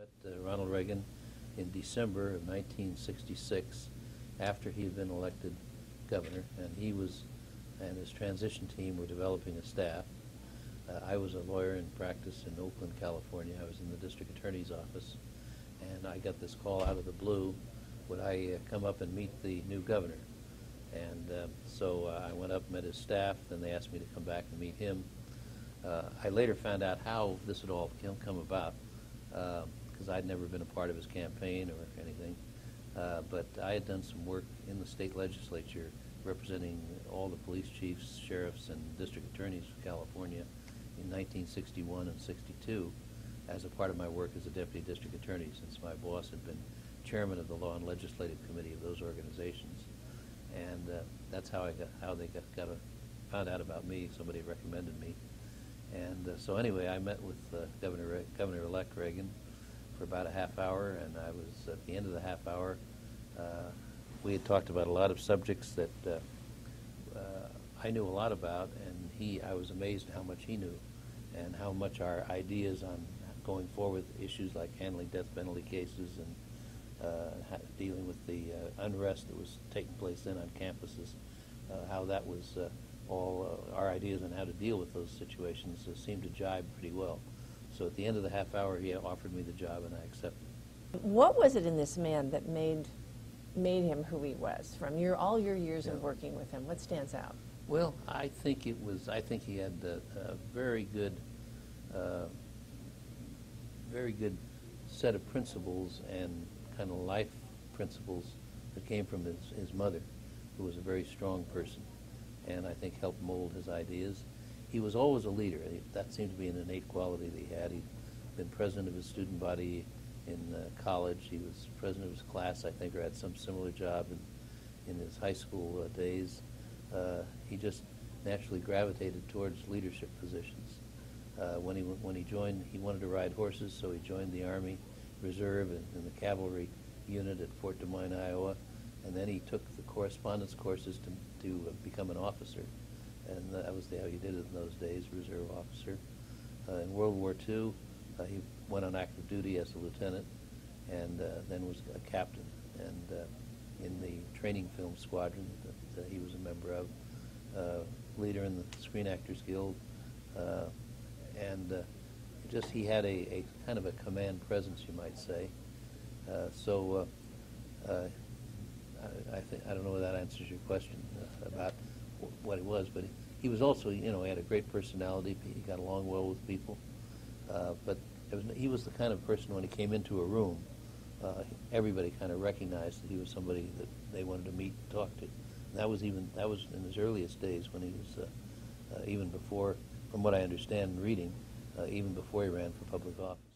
met Ronald Reagan in December of 1966 after he had been elected governor, and he and his transition team were developing a staff. I was a lawyer in practice in Oakland, California. I was in the district attorney's office, and I got this call out of the blue, would I come up and meet the new governor? And so I went up, met his staff, and they asked me to come back and meet him. I later found out how this had all come about, because I'd never been a part of his campaign or anything. But I had done some work in the state legislature representing all the police chiefs, sheriffs, and district attorneys of California in 1961 and 62 as a part of my work as a deputy district attorney, since my boss had been chairman of the Law and Legislative Committee of those organizations. And that's how they found out about me. Somebody recommended me. And so anyway, I met with Governor-elect Reagan for about a half hour, and I was at the end of the half hour. We had talked about a lot of subjects that I knew a lot about, and I was amazed at how much he knew and how much our ideas on going forward with issues like handling death penalty cases and dealing with the unrest that was taking place then on campuses, how that was all our ideas on how to deal with those situations seemed to jibe pretty well. So at the end of the half hour, he offered me the job, and I accepted. What was it in this man that made him who he was? From all your years of working with him, what stands out? Well, I think he had a very good set of principles and kind of life principles that came from his mother, who was a very strong person, and I think helped mold his ideas. He was always a leader. That seemed to be an innate quality that he had. He'd been president of his student body in college. He was president of his class, I think, or had some similar job in his high school days. He just naturally gravitated towards leadership positions. When he joined, he wanted to ride horses, so he joined the Army Reserve and the cavalry unit at Fort Des Moines, Iowa, and then he took the correspondence courses to become an officer, and that was how he did it in those days, reserve officer. In World War II, he went on active duty as a lieutenant, and then was a captain, and in the training film squadron that he was a member of, leader in the Screen Actors Guild, and just he had a kind of a command presence, you might say. I don't know whether that answers your question about what he was, but he was also, he had a great personality. He got along well with people, but he was the kind of person, when he came into a room, everybody kind of recognized that he was somebody that they wanted to meet and talk to. And that was in his earliest days, when he was even before, from what I understand in reading, even before he ran for public office.